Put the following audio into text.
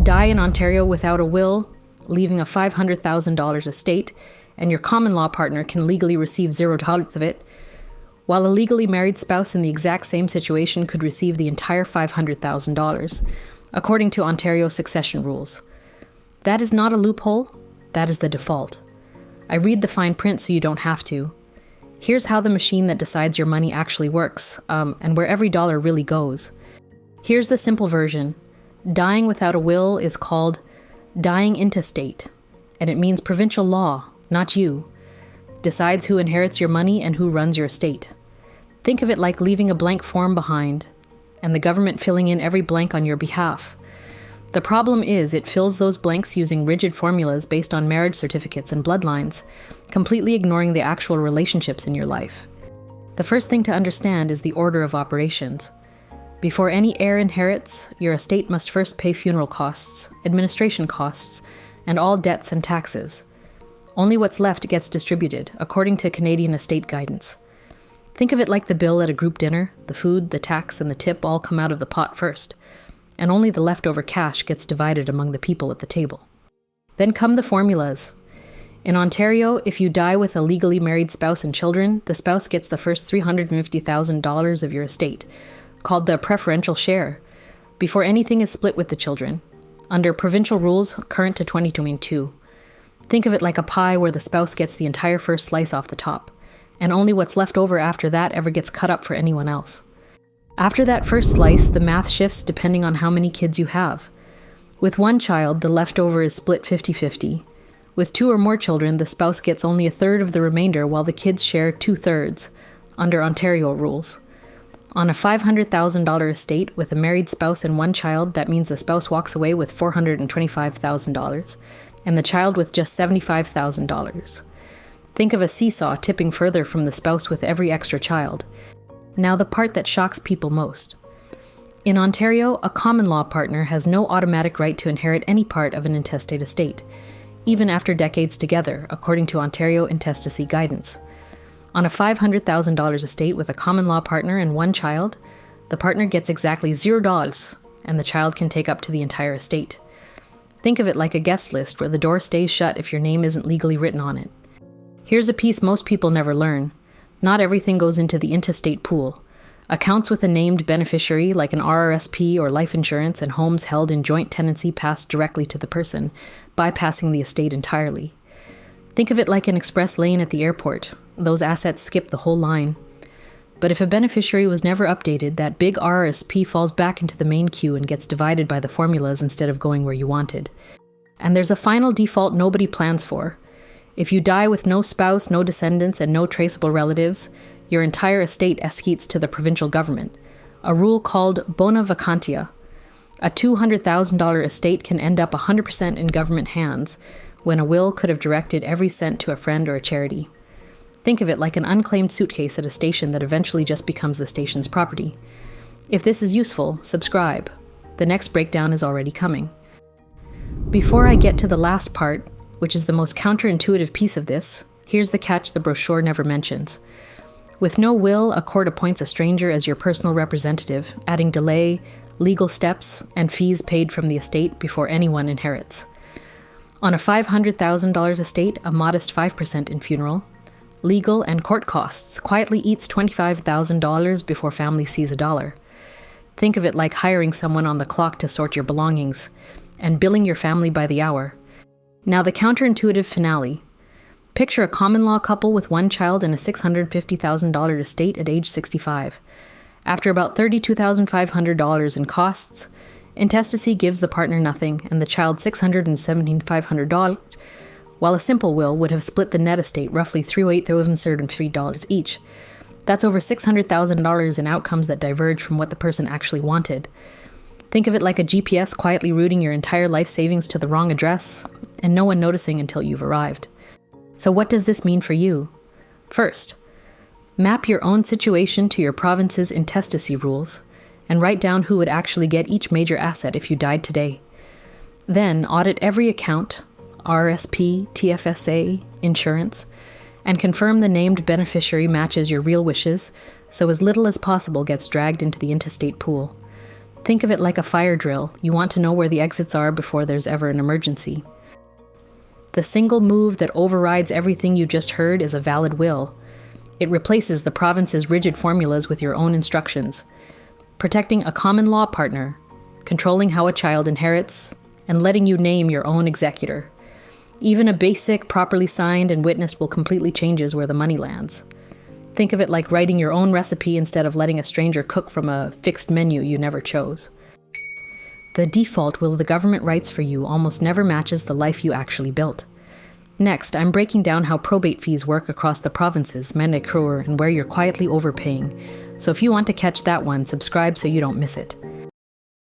die in Ontario without a will, leaving a $500,000 estate, and your common law partner can legally receive $0 of it, while a legally married spouse in the exact same situation could receive the entire $500,000, according to Ontario succession rules. That is not a loophole, that is the default. I read the fine print so you don't have to. Here's how the machine that decides your money actually works, and where every dollar really goes. Here's the simple version. Dying without a will is called dying intestate, and it means provincial law, not you, decides who inherits your money and who runs your estate. Think of it like leaving a blank form behind, and the government filling in every blank on your behalf. The problem is it fills those blanks using rigid formulas based on marriage certificates and bloodlines, completely ignoring the actual relationships in your life. The first thing to understand is the order of operations. Before any heir inherits, your estate must first pay funeral costs, administration costs, and all debts and taxes. Only what's left gets distributed, according to Canadian estate guidance. Think of it like the bill at a group dinner. The food, the tax, and the tip all come out of the pot first, and only the leftover cash gets divided among the people at the table. Then come the formulas. In Ontario, if you die with a legally married spouse and children, the spouse gets the first $350,000 of your estate, called the preferential share, before anything is split with the children, under provincial rules current to 2022. Think of it like a pie where the spouse gets the entire first slice off the top, and only what's left over after that ever gets cut up for anyone else. After that first slice, the math shifts depending on how many kids you have. With one child, the leftover is split 50-50. With 2 or more children, the spouse gets only a third of the remainder while the kids share 2/3, under Ontario rules. On a $500,000 estate with a married spouse and 1 child, that means the spouse walks away with $425,000, and the child with just $75,000. Think of a seesaw tipping further from the spouse with every extra child. Now the part that shocks people most. In Ontario, a common law partner has no automatic right to inherit any part of an intestate estate, even after decades together, according to Ontario intestacy guidance. On a $500,000 estate with a common law partner and 1 child, the partner gets exactly $0, and the child can take up to the entire estate. Think of it like a guest list where the door stays shut if your name isn't legally written on it. Here's a piece most people never learn. Not everything goes into the intestate pool. Accounts with a named beneficiary, like an RRSP or life insurance, and homes held in joint tenancy pass directly to the person, bypassing the estate entirely. Think of it like an express lane at the airport. Those assets skip the whole line. But if a beneficiary was never updated, that big RRSP falls back into the main queue and gets divided by the formulas instead of going where you wanted. And there's a final default nobody plans for. If you die with no spouse, no descendants, and no traceable relatives, your entire estate escates to the provincial government, a rule called bona vacantia. A $200,000 estate can end up 100% in government hands, when a will could have directed every cent to a friend or a charity. Think of it like an unclaimed suitcase at a station that eventually just becomes the station's property. If this is useful, subscribe. The next breakdown is already coming. Before I get to the last part, which is the most counterintuitive piece of this, here's the catch the brochure never mentions. With no will, a court appoints a stranger as your personal representative, adding delay, legal steps, and fees paid from the estate before anyone inherits. On a $500,000 estate, a modest 5% in funeral. Legal and court costs quietly eats $25,000 before family sees a dollar. Think of it like hiring someone on the clock to sort your belongings, and billing your family by the hour. Now the counterintuitive finale. Picture a common law couple with 1 child and a $650,000 estate at age 65. After about $32,500 in costs, intestacy gives the partner nothing and the child $617,500, while a simple will would have split the net estate roughly $3,850 each. That's over $600,000 in outcomes that diverge from what the person actually wanted. Think of it like a GPS quietly routing your entire life savings to the wrong address, and no one noticing until you've arrived. So what does this mean for you? First, map your own situation to your province's intestacy rules, and write down who would actually get each major asset if you died today. Then audit every account, RSP, TFSA, insurance, and confirm the named beneficiary matches your real wishes, so as little as possible gets dragged into the intestate pool. Think of it like a fire drill. You want to know where the exits are before there's ever an emergency. The single move that overrides everything you just heard is a valid will. It replaces the province's rigid formulas with your own instructions, protecting a common law partner, controlling how a child inherits, and letting you name your own executor. Even a basic, properly signed and witnessed will completely changes where the money lands. Think of it like writing your own recipe instead of letting a stranger cook from a fixed menu you never chose. The default will the government writes for you almost never matches the life you actually built. Next, I'm breaking down how probate fees work across the provinces, Maine-et-Creux, and where you're quietly overpaying. So if you want to catch that one, subscribe so you don't miss it.